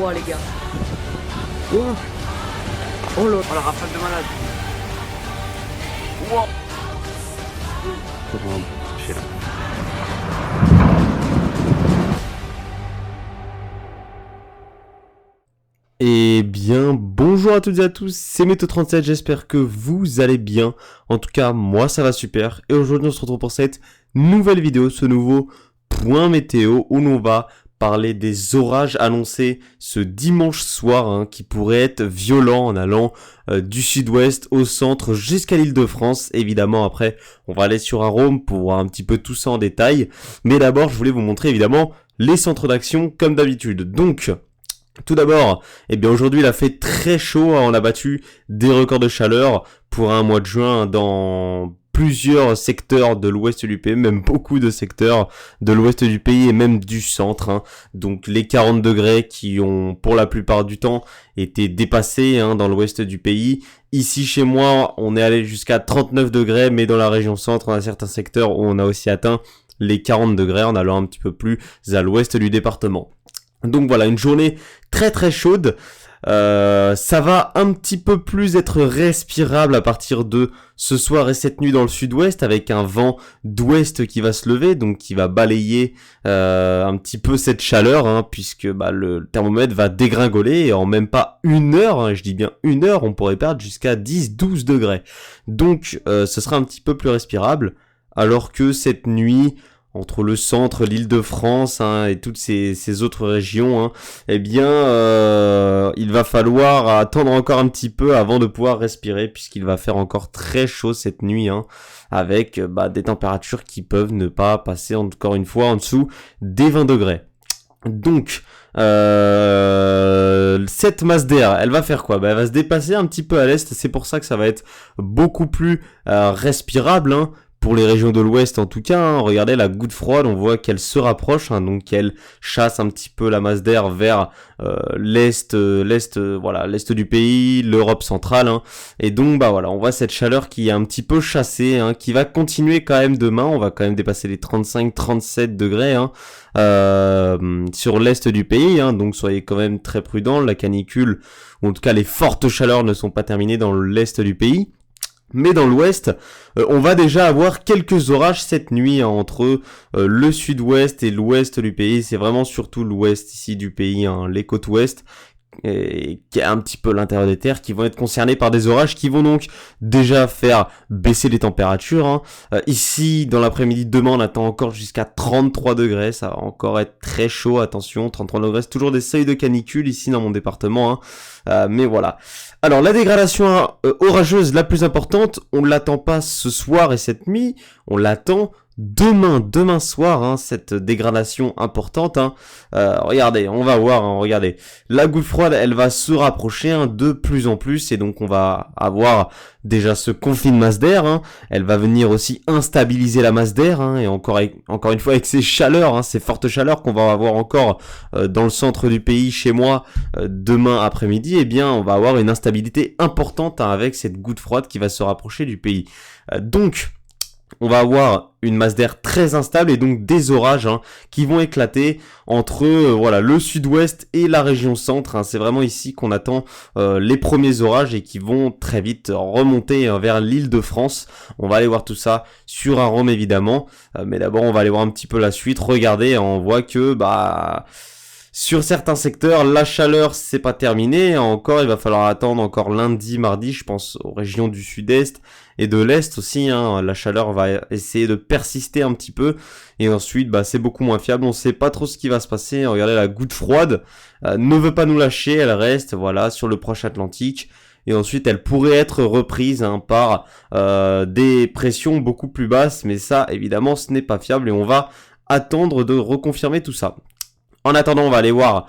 froid, les gars. Oh, Oh là. oh la rafale de malade. Wow. Je sais là. Eh bien, bonjour à toutes et à tous, c'est Méto37, j'espère que vous allez bien. En tout cas, moi ça va super. Et aujourd'hui, on se retrouve pour cette nouvelle vidéo, ce nouveau point météo où l'on va parler des orages annoncés ce dimanche soir, hein, qui pourraient être violents en allant du sud-ouest au centre jusqu'à l'Île-de-France. Évidemment, après, on va aller sur Arome pour voir un petit peu tout ça en détail. Mais d'abord, je voulais vous montrer évidemment les centres d'action comme d'habitude. Donc, tout d'abord, eh bien aujourd'hui il a fait très chaud, hein, on a battu des records de chaleur pour un mois de juin dans plusieurs secteurs de l'ouest du pays, même beaucoup de secteurs de l'ouest du pays et même du centre, hein. Donc les 40 degrés qui ont pour la plupart du temps été dépassés, hein, dans l'ouest du pays. Ici chez moi on est allé jusqu'à 39 degrés, mais dans la région centre on a certains secteurs où on a aussi atteint les 40 degrés en allant un petit peu plus à l'ouest du département. Donc voilà, une journée très très chaude. Ça va un petit peu plus être respirable à partir de ce soir et cette nuit dans le sud-ouest, avec un vent d'ouest qui va se lever, donc qui va balayer un petit peu cette chaleur, hein, puisque le thermomètre va dégringoler et en même pas une heure, hein, je dis bien une heure, on pourrait perdre jusqu'à 10-12 degrés. Donc ce sera un petit peu plus respirable, alors que cette nuit, entre le centre, l'Île-de-France, hein, et toutes ces autres régions, hein, eh bien, il va falloir attendre encore un petit peu avant de pouvoir respirer, puisqu'il va faire encore très chaud cette nuit, hein, avec des températures qui peuvent ne pas passer encore une fois en dessous des 20 degrés. Donc, cette masse d'air, elle va faire quoi? Elle va se dépasser un petit peu à l'est, c'est pour ça que ça va être beaucoup plus respirable, hein. Pour les régions de l'ouest en tout cas, hein, regardez la goutte froide, on voit qu'elle se rapproche, hein, donc qu'elle chasse un petit peu la masse d'air vers l'est du pays, l'Europe centrale, hein, et donc voilà, on voit cette chaleur qui est un petit peu chassée, hein, qui va continuer quand même demain, on va quand même dépasser les 35-37 degrés, hein, sur l'est du pays, hein, donc soyez quand même très prudents, la canicule, ou en tout cas les fortes chaleurs ne sont pas terminées dans l'est du pays. Mais dans l'ouest, on va déjà avoir quelques orages cette nuit, hein, entre le sud-ouest et l'ouest du pays. C'est vraiment surtout l'ouest ici du pays, hein, les côtes ouest, et qui est un petit peu l'intérieur des terres, qui vont être concernés par des orages qui vont donc déjà faire baisser les températures, hein. Ici, dans l'après-midi, demain, on attend encore jusqu'à 33 degrés, ça va encore être très chaud, attention, 33 degrés, c'est toujours des seuils de canicule ici dans mon département, hein. Mais voilà. Alors, la dégradation orageuse la plus importante, on ne l'attend pas ce soir et cette nuit, on l'attend demain soir, hein, cette dégradation importante, hein. Regardez, on va voir, hein, regardez, la goutte froide, elle va se rapprocher, hein, de plus en plus, et donc on va avoir déjà ce conflit de masse d'air, hein. Elle va venir aussi instabiliser la masse d'air, hein, et encore une fois avec ces chaleurs, hein, ces fortes chaleurs qu'on va avoir encore dans le centre du pays, chez moi, demain après-midi, eh bien on va avoir une instabilité importante, hein, avec cette goutte froide qui va se rapprocher du pays. Donc on va avoir une masse d'air très instable et donc des orages, hein, qui vont éclater entre le sud-ouest et la région centre, hein. C'est vraiment ici qu'on attend les premiers orages et qui vont très vite remonter vers l'Île-de-France. On va aller voir tout ça sur Arome évidemment, mais d'abord on va aller voir un petit peu la suite. Regardez, on voit que sur certains secteurs, la chaleur c'est pas terminé. Encore, il va falloir attendre encore lundi, mardi, je pense aux régions du sud-est et de l'est aussi, hein. La chaleur va essayer de persister un petit peu et ensuite c'est beaucoup moins fiable. On sait pas trop ce qui va se passer. Regardez, la goutte froide ne veut pas nous lâcher, elle reste sur le proche Atlantique. Et ensuite, elle pourrait être reprise, hein, par des pressions beaucoup plus basses, mais ça, évidemment, ce n'est pas fiable et on va attendre de reconfirmer tout ça. En attendant, on va aller voir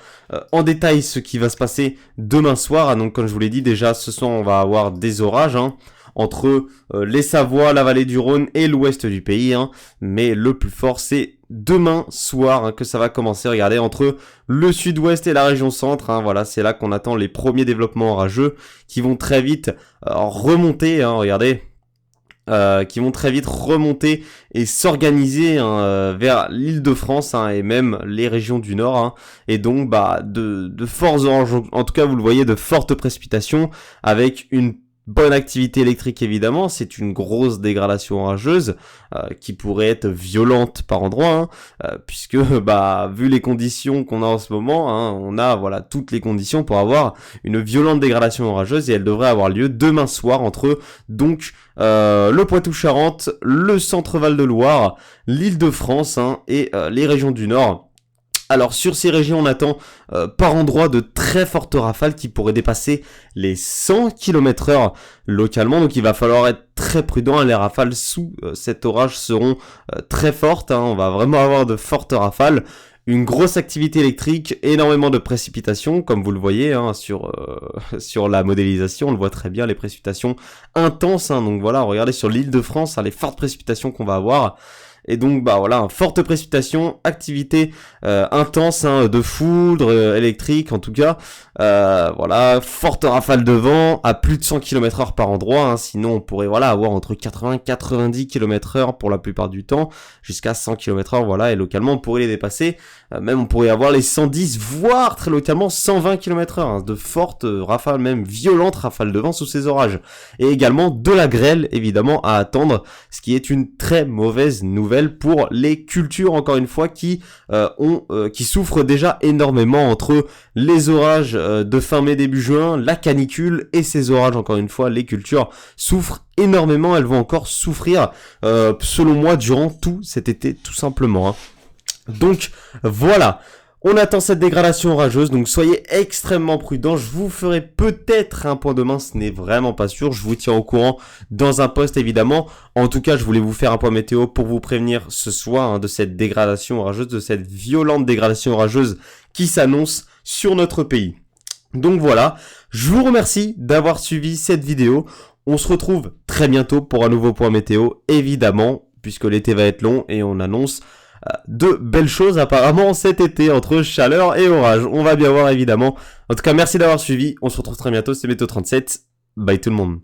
en détail ce qui va se passer demain soir. Ah, donc, comme je vous l'ai dit, déjà, ce soir, on va avoir des orages, hein, entre les Savoies, la vallée du Rhône et l'ouest du pays, hein. Mais le plus fort, c'est demain soir, hein, que ça va commencer. Regardez, entre le sud-ouest et la région centre, hein, voilà, c'est là qu'on attend les premiers développements orageux qui vont très vite remonter, hein, regardez. qui vont très vite remonter et s'organiser hein, vers l'Île-de-France hein, et même les régions du Nord. Hein, et donc de forts oranges, en tout cas vous le voyez, de fortes précipitations avec une bonne activité électrique évidemment, c'est une grosse dégradation orageuse qui pourrait être violente par endroits, hein, puisque vu les conditions qu'on a en ce moment, hein, on a voilà toutes les conditions pour avoir une violente dégradation orageuse et elle devrait avoir lieu demain soir entre donc le Poitou-Charentes, le centre Val-de-Loire, l'Île-de-France hein, et les régions du Nord. Alors sur ces régions, on attend par endroits de très fortes rafales qui pourraient dépasser les 100 km/h localement. Donc il va falloir être très prudent. Les rafales sous cet orage seront très fortes. Hein. On va vraiment avoir de fortes rafales. Une grosse activité électrique, énormément de précipitations, comme vous le voyez hein, sur la modélisation, on le voit très bien, les précipitations intenses. Hein. Donc voilà, regardez sur l'Île-de-France, hein, les fortes précipitations qu'on va avoir. Et donc voilà, forte précipitation, activité intense hein, de foudre électrique en tout cas, voilà, forte rafale de vent à plus de 100 km/h par endroit, hein, sinon on pourrait voilà avoir entre 80 et 90 km/h pour la plupart du temps, jusqu'à 100 km/h voilà, et localement on pourrait les dépasser, même on pourrait avoir les 110 voire très localement 120 km/h, hein, de fortes rafales, même violentes rafales de vent sous ces orages, et également de la grêle évidemment à attendre, ce qui est une très mauvaise nouvelle pour les cultures encore une fois qui souffrent déjà énormément entre les orages de fin mai début juin, la canicule et ces orages encore une fois, les cultures souffrent énormément, elles vont encore souffrir selon moi durant tout cet été tout simplement hein. Donc voilà, on attend cette dégradation orageuse, donc soyez extrêmement prudents. Je vous ferai peut-être un point demain, ce n'est vraiment pas sûr. Je vous tiens au courant dans un post évidemment. En tout cas, je voulais vous faire un point météo pour vous prévenir ce soir hein, de cette dégradation orageuse, de cette violente dégradation orageuse qui s'annonce sur notre pays. Donc voilà, je vous remercie d'avoir suivi cette vidéo. On se retrouve très bientôt pour un nouveau point météo, évidemment, puisque l'été va être long et on annonce de belles choses apparemment cet été entre chaleur et orage. On va bien voir évidemment. En tout cas, merci d'avoir suivi. On se retrouve très bientôt. C'est Météo 37. Bye tout le monde.